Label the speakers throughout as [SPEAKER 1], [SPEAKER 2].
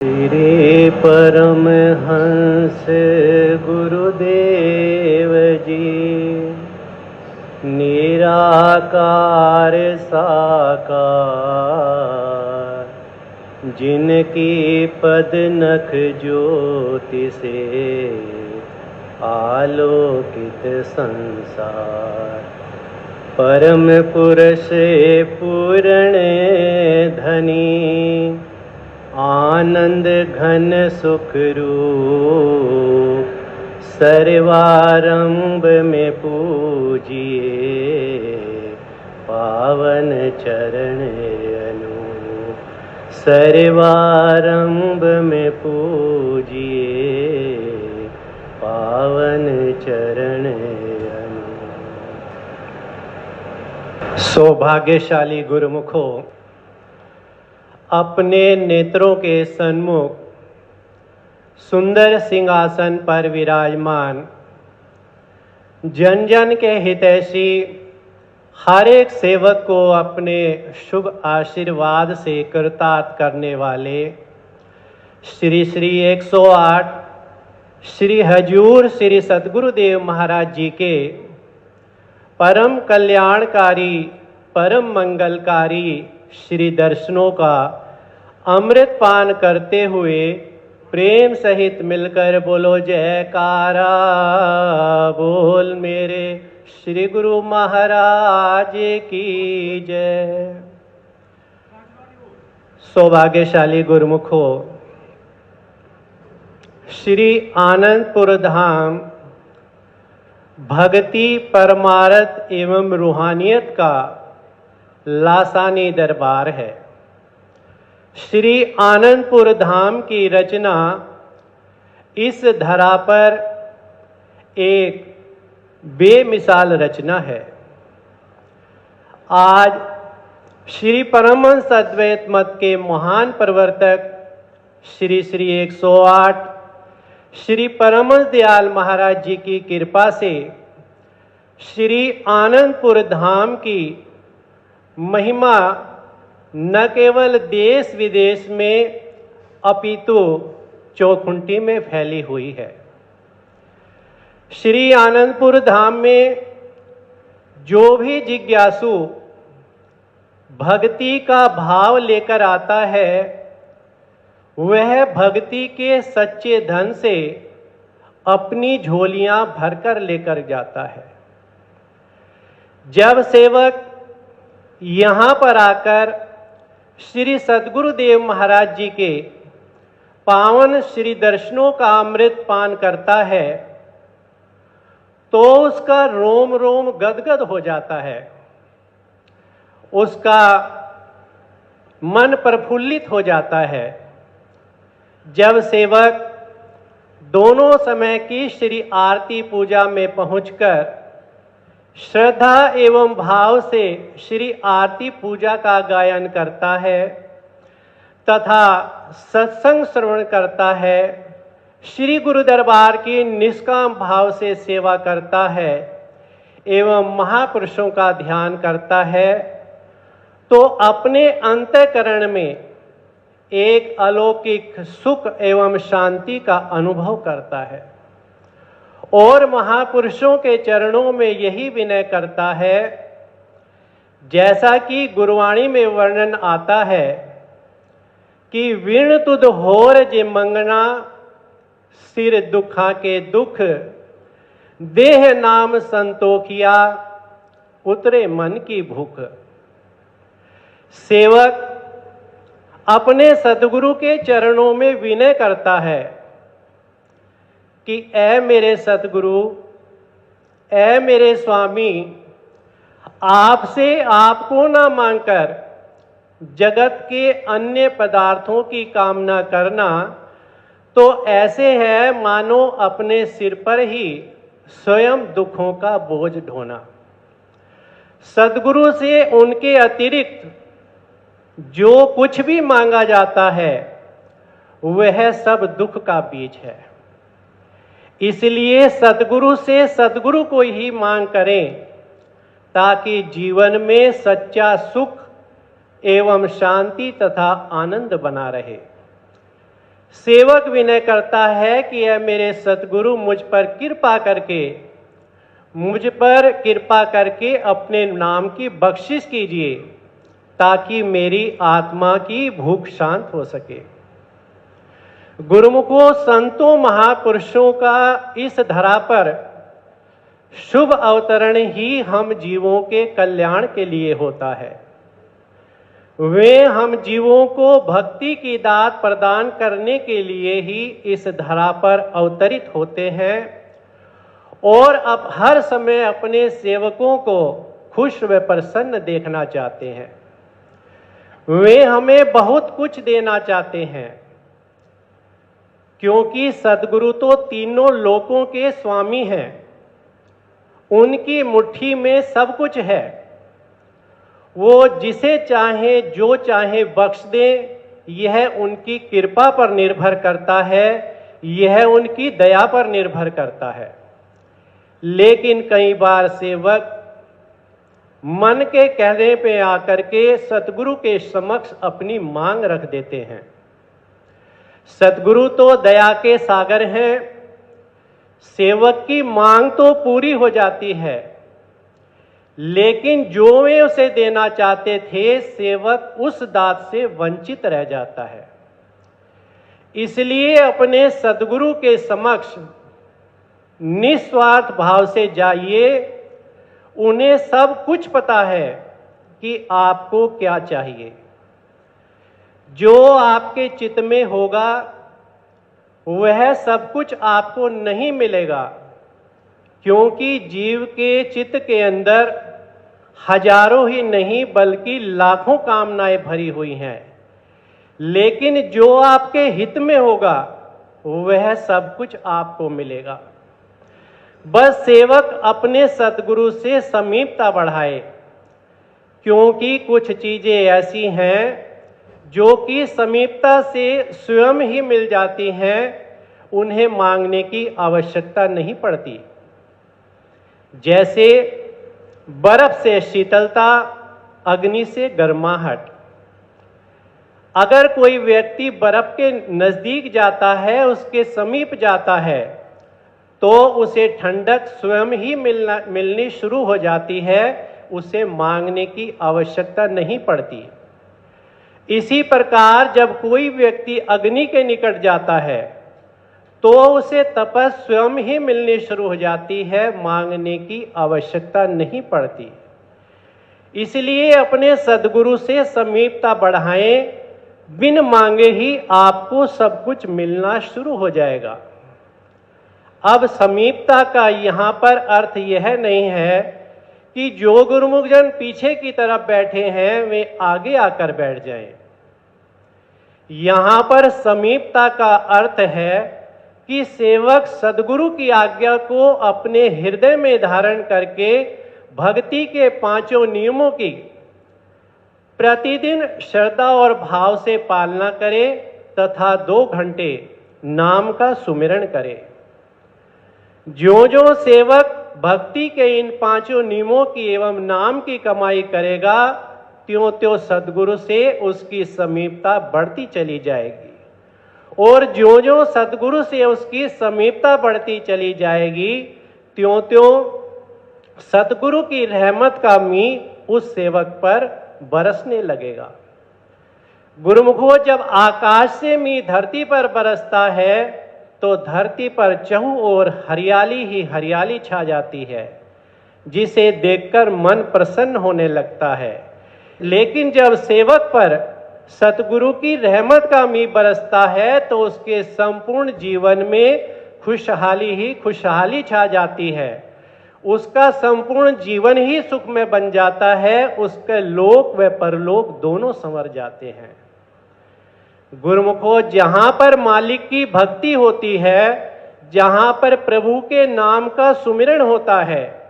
[SPEAKER 1] श्री परमहंस गुरुदेव जी निराकार साकार, जिनकी पद नख ज्योति से आलोकित संसार। परम पुरुष पूर्ण धनी, आनंद घन सुख रूप, सर्वारंभ में पूजिए पावन चरण अनूप। सर्वारंभ में पूजिए पावन चरण अनूप। सौभाग्यशाली गुरुमुखों, अपने नेत्रों के सन्मुख सुंदर सिंहासन पर विराजमान, जन जन के हितैषी, हर एक सेवक को अपने शुभ आशीर्वाद से कृतार्थ करने वाले श्री श्री 108 श्री हजूर श्री सद्गुरुदेव महाराज जी के परम कल्याणकारी, परम मंगलकारी श्री दर्शनों का अमृत पान करते हुए प्रेम सहित मिलकर बोलो जयकारा। बोल मेरे श्री गुरु महाराज की जय। सौभाग्यशाली गुरुमुखों, श्री आनंदपुर धाम भक्ति, परमार्थ एवं रूहानियत का लासानी दरबार है। श्री आनंदपुर धाम की रचना इस धरा पर एक बेमिसाल रचना है। आज श्री परमहंस अद्वैत मत के महान प्रवर्तक श्री श्री 108 श्री परमहंस दयाल महाराज जी की कृपा से श्री आनंदपुर धाम की महिमा न केवल देश विदेश में अपितु चौखुंटी में फैली हुई है। श्री आनंदपुर धाम में जो भी जिज्ञासु भक्ति का भाव लेकर आता है, वह भक्ति के सच्चे धन से अपनी झोलियां भरकर लेकर जाता है। जब सेवक यहाँ पर आकर श्री सद्गुरुदेव महाराज जी के पावन श्री दर्शनों का अमृत पान करता है, तो उसका रोम रोम गदगद हो जाता है, उसका मन प्रफुल्लित हो जाता है। जब सेवक दोनों समय की श्री आरती पूजा में पहुंचकर श्रद्धा एवं भाव से श्री आरती पूजा का गायन करता है तथा सत्संग श्रवण करता है, श्री गुरु दरबार की निष्काम भाव से सेवा करता है एवं महापुरुषों का ध्यान करता है, तो अपने अंतःकरण में एक अलौकिक सुख एवं शांति का अनुभव करता है और महापुरुषों के चरणों में यही विनय करता है, जैसा कि गुरुवाणी में वर्णन आता है कि विण तुद होर जे मंगना, सिर दुखा के दुख, देह नाम संतोखिया, उतरे मन की भूख। सेवक अपने सद्गुरु के चरणों में विनय करता है कि ऐ मेरे सतगुरु, ऐ मेरे स्वामी, आपसे आपको ना मांगकर जगत के अन्य पदार्थों की कामना करना तो ऐसे है मानो अपने सिर पर ही स्वयं दुखों का बोझ ढोना। सद्गुरु से उनके अतिरिक्त जो कुछ भी मांगा जाता है, वह सब दुख का बीज है। इसलिए सद्गुरु से सद्गुरु को ही मांग करें, ताकि जीवन में सच्चा सुख एवं शांति तथा आनंद बना रहे। सेवक विनय करता है कि यह मेरे सतगुरु मुझ पर कृपा करके अपने नाम की बख्शिश कीजिए, ताकि मेरी आत्मा की भूख शांत हो सके। गुरुमुखों, संतों, महापुरुषों का इस धरा पर शुभ अवतरण ही हम जीवों के कल्याण के लिए होता है। वे हम जीवों को भक्ति की दात प्रदान करने के लिए ही इस धरा पर अवतरित होते हैं और अब हर समय अपने सेवकों को खुश व प्रसन्न देखना चाहते हैं। वे हमें बहुत कुछ देना चाहते हैं, क्योंकि सद्गुरु तो तीनों लोकों के स्वामी हैं। उनकी मुट्ठी में सब कुछ है। वो जिसे चाहे जो चाहे बख्श दे, यह उनकी कृपा पर निर्भर करता है, यह उनकी दया पर निर्भर करता है। लेकिन कई बार सेवक मन के कहने पे आकर के सतगुरु के समक्ष अपनी मांग रख देते हैं। सतगुरु तो दया के सागर हैं। सेवक की मांग तो पूरी हो जाती है, लेकिन जो वे उसे देना चाहते थे, सेवक उस दात से वंचित रह जाता है। इसलिए अपने सद्गुरु के समक्ष निस्वार्थ भाव से जाइए। उन्हें सब कुछ पता है कि आपको क्या चाहिए। जो आपके चित्त में होगा वह सब कुछ आपको नहीं मिलेगा, क्योंकि जीव के चित्त के अंदर हजारों ही नहीं बल्कि लाखों कामनाएं भरी हुई हैं। लेकिन जो आपके हित में होगा वह सब कुछ आपको मिलेगा। बस सेवक अपने सद्गुरु से समीपता बढ़ाए, क्योंकि कुछ चीजें ऐसी हैं जो कि समीपता से स्वयं ही मिल जाती हैं, उन्हें मांगने की आवश्यकता नहीं पड़ती। जैसे बर्फ से शीतलता, अग्नि से गर्माहट। अगर कोई व्यक्ति बर्फ के नजदीक जाता है, उसके समीप जाता है, तो उसे ठंडक स्वयं ही मिलनी शुरू हो जाती है, उसे मांगने की आवश्यकता नहीं पड़ती। इसी प्रकार जब कोई व्यक्ति अग्नि के निकट जाता है तो उसे तपस स्वयं ही मिलनी शुरू हो जाती है, मांगने की आवश्यकता नहीं पड़ती। इसलिए अपने सद्गुरु से समीपता बढ़ाएं, बिन मांगे ही आपको सब कुछ मिलना शुरू हो जाएगा। अब समीपता का यहाँ पर अर्थ यह नहीं है कि जो गुरुमुख जन पीछे की तरफ बैठे हैं वे आगे आकर बैठ जाएं। यहाँ पर समीपता का अर्थ है कि सेवक सद्गुरु की आज्ञा को अपने हृदय में धारण करके भक्ति के पांचों नियमों की प्रतिदिन श्रद्धा और भाव से पालना करे तथा 2 घंटे नाम का सुमिरन करे। जो सेवक भक्ति के इन पांचों नियमों की एवं नाम की कमाई करेगा, त्यों सद्गुरु से उसकी समीपता बढ़ती चली जाएगी। और जो सद्गुरु से उसकी समीपता बढ़ती चली जाएगी, त्यों सद्गुरु की रहमत का मी उस सेवक पर बरसने लगेगा। गुरुमुखों, जब आकाश से मी धरती पर बरसता है तो धरती पर चहुं ओर हरियाली ही हरियाली छा जाती है, जिसे देखकर मन प्रसन्न होने लगता है। लेकिन जब सेवक पर सतगुरु की रहमत का मी बरसता है तो उसके संपूर्ण जीवन में खुशहाली ही खुशहाली छा जाती है। उसका संपूर्ण जीवन ही सुख में बन जाता है। उसके लोक व परलोक दोनों संवर जाते हैं। गुरुमुखों, जहां पर मालिक की भक्ति होती है, जहां पर प्रभु के नाम का सुमिरन होता है,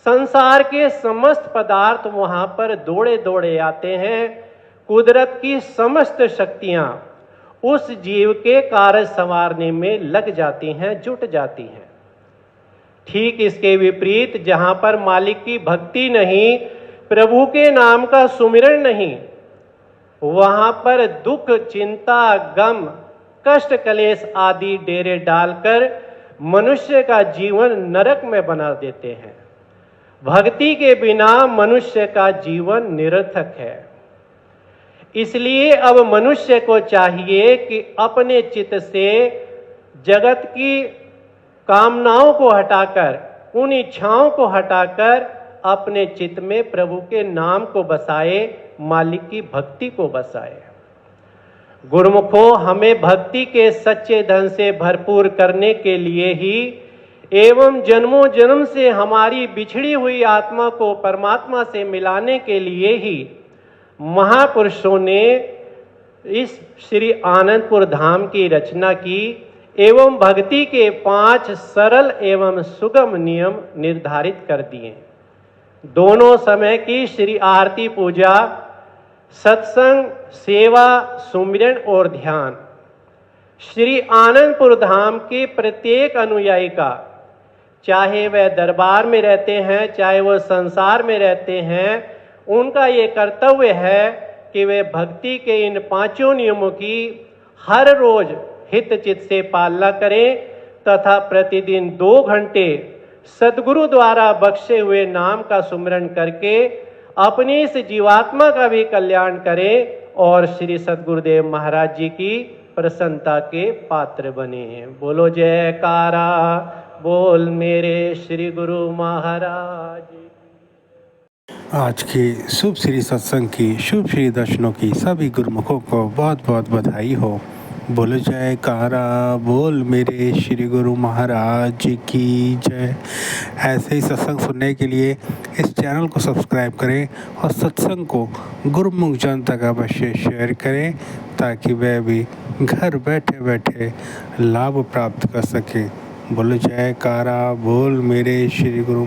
[SPEAKER 1] संसार के समस्त पदार्थ वहां पर दौड़े दौड़े आते हैं। कुदरत की समस्त शक्तियां उस जीव के कार्य संवारने में लग जाती हैं, जुट जाती हैं। ठीक इसके विपरीत जहां पर मालिक की भक्ति नहीं, प्रभु के नाम का सुमिरन नहीं, वहां पर दुख, चिंता, गम कष्ट कलेश आदि डेरे डालकर मनुष्य का जीवन नरक में बना देते हैं। भक्ति के बिना मनुष्य का जीवन निरर्थक है। इसलिए अब मनुष्य को चाहिए कि अपने चित्त से जगत की कामनाओं को हटाकर, उन इच्छाओं को हटाकर अपने चित्त में प्रभु के नाम को बसाए, मालिक की भक्ति को बसाए। गुरुमुखों, हमें भक्ति के सच्चे धन से भरपूर करने के लिए ही एवं जन्मों जन्म से हमारी बिछड़ी हुई आत्मा को परमात्मा से मिलाने के लिए ही महापुरुषों ने इस श्री आनंदपुर धाम की रचना की एवं भक्ति के 5 सरल एवं सुगम नियम निर्धारित कर दिए। दोनों समय की श्री आरती पूजा, सत्संग, सेवा, सुमिरन और ध्यान श्री आनंदपुर धाम के प्रत्येक अनुयायी का, चाहे वह दरबार में रहते हैं, चाहे वह संसार में रहते हैं, उनका ये कर्तव्य है कि वे भक्ति के इन 5 नियमों की हर रोज हितचित से पालना करें तथा प्रतिदिन 2 घंटे सद्गुरु द्वारा बख्शे हुए नाम का सुमिरन करके अपनी इस जीवात्मा का भी कल्याण करें और श्री सद्गुरुदेव महाराज जी की प्रसन्नता के पात्र बने। बोलो जयकारा बोल मेरे श्री गुरु महाराज।
[SPEAKER 2] आज के शुभ श्री सत्संग की, शुभ श्री दर्शनों की सभी गुरुमुखों को बहुत बहुत बधाई हो। बोलो जयकारा बोल मेरे श्री गुरु महाराज की जय। ऐसे ही सत्संग सुनने के लिए इस चैनल को सब्सक्राइब करें और सत्संग को गुरुमुख जन तक अवश्य शेयर करें ताकि वह भी घर बैठे बैठे लाभ प्राप्त कर सकें। बोलो जयकारा बोल मेरे श्री गुरु